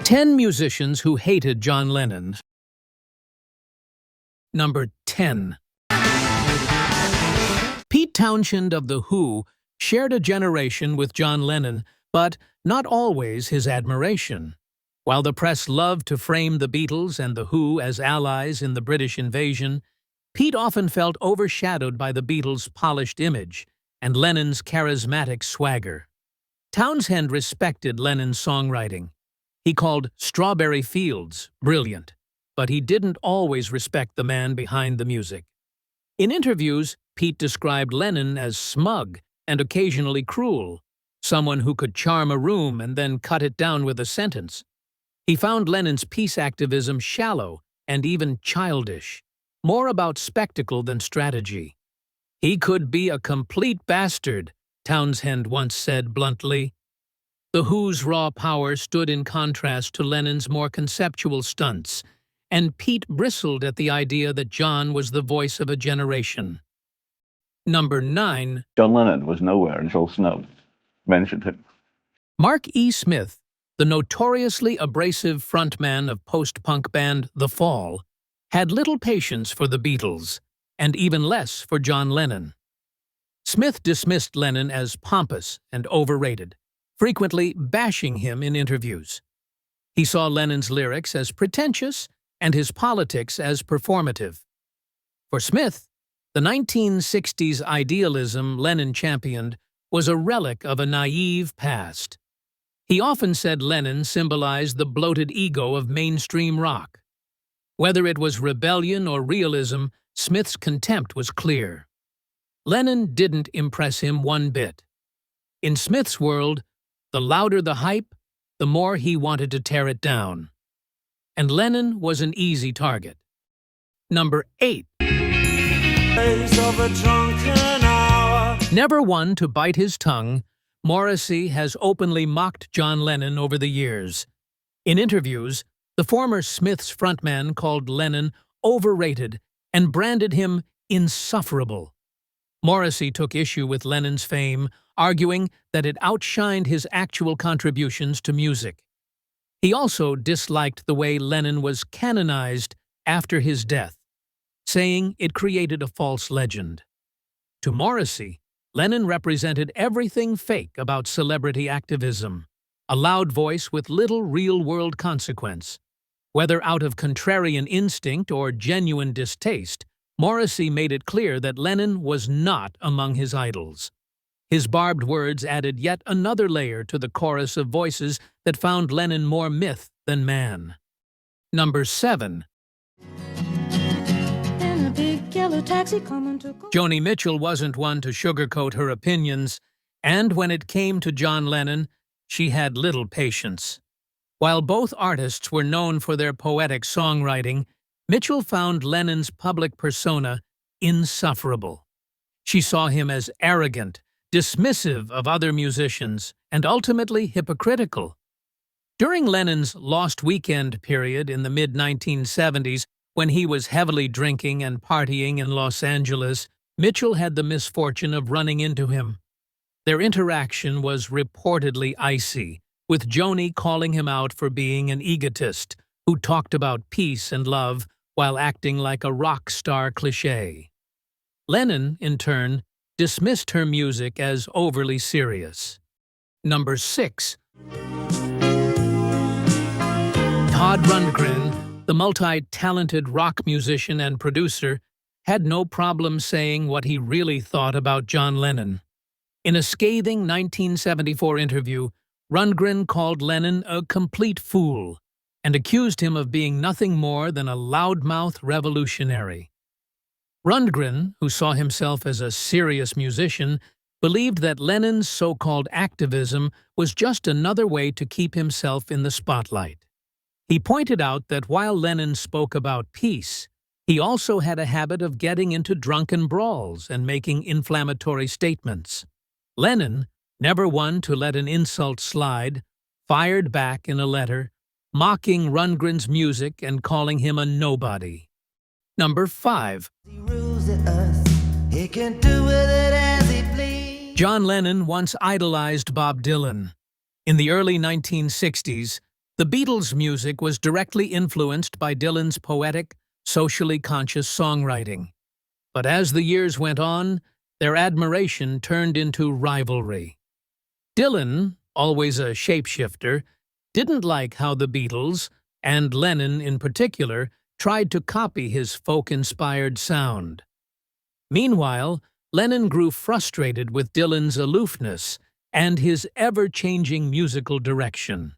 10 musicians who hated John Lennon. Number 10. Pete Townshend of The Who shared a generation with John Lennon, but not always his admiration. While the press loved to frame the Beatles and The Who as allies in the British invasion, Pete often felt overshadowed by the Beatles' polished image and Lennon's charismatic swagger. Townshend respected Lennon's songwriting. He called Strawberry Fields brilliant, but he didn't always respect the man behind the music. In interviews, Pete described Lennon as smug and occasionally cruel, someone who could charm a room and then cut it down with a sentence. He found Lennon's peace activism shallow and even childish, more about spectacle than strategy. "He could be a complete bastard," Townshend once said bluntly. The Who's raw power stood in contrast to Lennon's more conceptual stunts, and Pete bristled at the idea that John was the voice of a generation. Number 9. John Lennon was nowhere until Snow mentioned him. Mark E. Smith, the notoriously abrasive frontman of post-punk band The Fall, had little patience for the Beatles, and even less for John Lennon. Smith dismissed Lennon as pompous and overrated, frequently bashing him in interviews. He saw Lennon's lyrics as pretentious and his politics as performative. For Smith, the 1960s idealism Lennon championed was a relic of a naive past. He often said Lennon symbolized the bloated ego of mainstream rock. Whether it was rebellion or realism, Smith's contempt was clear. Lennon didn't impress him one bit. In Smith's world, the louder the hype, the more he wanted to tear it down. And Lennon was an easy target. Number 8. Never one to bite his tongue, Moresy has openly mocked John Lennon over the years. In interviews, the former Smiths frontman called Lennon overrated and branded him insufferable. Moresy took issue with Lennon's fame, arguing that it outshined his actual contributions to music. He also disliked the way Lennon was canonized after his death, saying it created a false legend. To Moresy, Lennon represented everything fake about celebrity activism, a loud voice with little real-world consequence. Whether out of contrarian instinct or genuine distaste, Moresy made it clear that Lennon was not among his idols. His barbed words added yet another layer to the chorus of voices that found Lennon more myth than man. Number 7. Joni Mitchell wasn't one to sugarcoat her opinions, and when it came to John Lennon, she had little patience. While both artists were known for their poetic songwriting, Mitchell found Lennon's public persona insufferable. She saw him as arrogant, dismissive of other musicians, and ultimately hypocritical. During Lennon's Lost Weekend period in the mid-1970s, when he was heavily drinking and partying in Los Angeles, Mitchell had the misfortune of running into him. Their interaction was reportedly icy, with Joni calling him out for being an egotist who talked about peace and love while acting like a rock star cliché. Lennon, in turn, dismissed her music as overly serious. Number 6. Todd Rundgren, the multi-talented rock musician and producer, had no problem saying what he really thought about John Lennon. In a scathing 1974 interview, Rundgren called Lennon a complete fool and accused him of being nothing more than a loudmouth revolutionary. Rundgren, who saw himself as a serious musician, believed that Lennon's so-called activism was just another way to keep himself in the spotlight. He pointed out that while Lennon spoke about peace, he also had a habit of getting into drunken brawls and making inflammatory statements. Lennon, never one to let an insult slide, fired back in a letter, mocking Rundgren's music and calling him a nobody. Number 5. John Lennon once idolized Bob Dylan. In the early 1960s, The Beatles' music was directly influenced by Dylan's poetic, socially conscious songwriting. But as the years went on, their admiration turned into rivalry. Dylan, always a shapeshifter, didn't like how the Beatles, and Lennon in particular, tried to copy his folk-inspired sound. Meanwhile, Lennon grew frustrated with Dylan's aloofness and his ever-changing musical direction.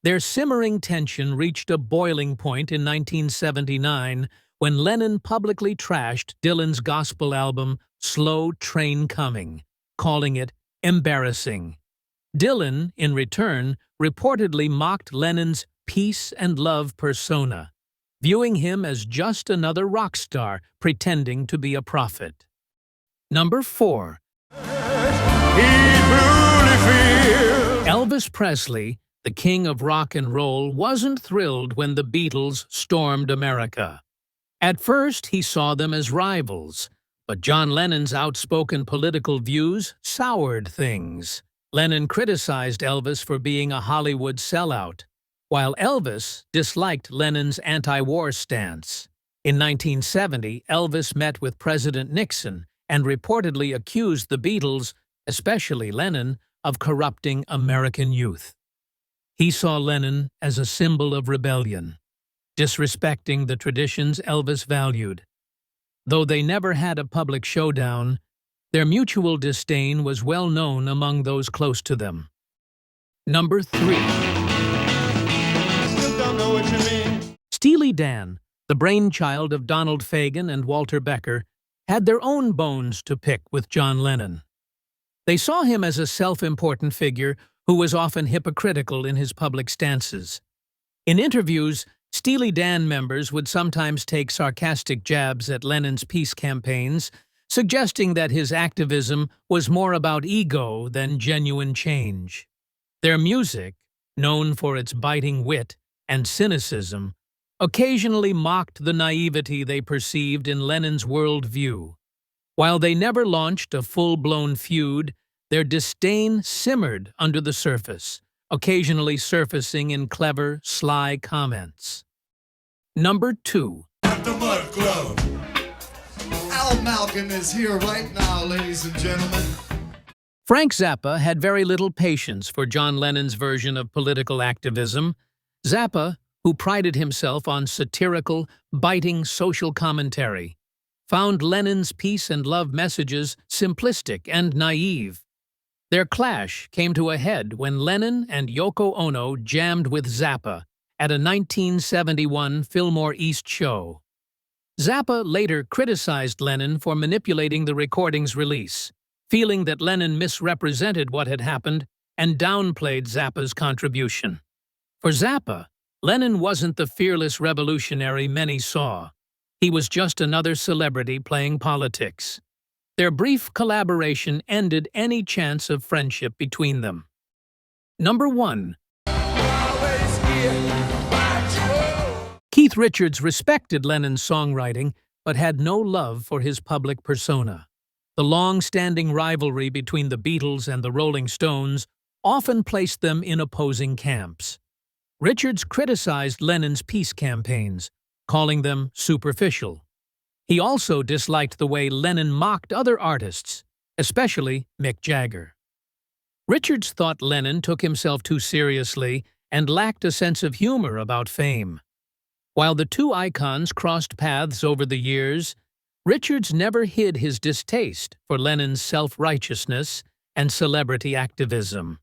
Their simmering tension reached a boiling point in 1979 when Lennon publicly trashed Dylan's gospel album Slow Train Coming, calling it embarrassing. Dylan, in return, reportedly mocked Lennon's peace and love persona, viewing him as just another rock star pretending to be a prophet. Number 4. Elvis Presley, the king of rock and roll, wasn't thrilled when the Beatles stormed America. At first, he saw them as rivals, but John Lennon's outspoken political views soured things. Lennon criticized Elvis for being a Hollywood sellout, while Elvis disliked Lennon's anti-war stance. In 1970, Elvis met with President Nixon and reportedly accused the Beatles, especially Lennon, of corrupting American youth. He saw Lennon as a symbol of rebellion, disrespecting the traditions Elvis valued. Though they never had a public showdown, their mutual disdain was well known among those close to them. Number 3. Still don't know what you mean. Steelly Dan, the brainchild of Donald Fagen and Walter Becker, had their own bones to pick with John Lennon. They saw him as a self-important figure who was often hypocritical in his public stances. In interviews, Steely Dan members would sometimes take sarcastic jabs at Lennon's peace campaigns, suggesting that his activism was more about ego than genuine change. Their music, known for its biting wit and cynicism, occasionally mocked the naivety they perceived in Lennon's worldview. While they never launched a full-blown feud, their disdain simmered under the surface, occasionally surfacing in clever, sly comments. Number 2. At the Mud Club. Al Malcolm is here right now, ladies and gentlemen. Frank Zappa had very little patience for John Lennon's version of political activism. Zappa, who prided himself on satirical, biting social commentary, found Lennon's peace and love messages simplistic and naive. Their clash came to a head when Lennon and Yoko Ono jammed with Zappa at a 1971 Fillmore East show. Zappa later criticized Lennon for manipulating the recording's release, feeling that Lennon misrepresented what had happened and downplayed Zappa's contribution. For Zappa, Lennon wasn't the fearless revolutionary many saw. He was just another celebrity playing politics. Their brief collaboration ended any chance of friendship between them. Number 1. Keith Richards respected Lennon's songwriting, but had no love for his public persona. The long-standing rivalry between the Beatles and the Rolling Stones often placed them in opposing camps. Richards criticized Lennon's peace campaigns, calling them superficial. He also disliked the way Lennon mocked other artists, especially Mick Jagger. Richards thought Lennon took himself too seriously and lacked a sense of humor about fame. While the two icons crossed paths over the years, Richards never hid his distaste for Lennon's self-righteousness and celebrity activism.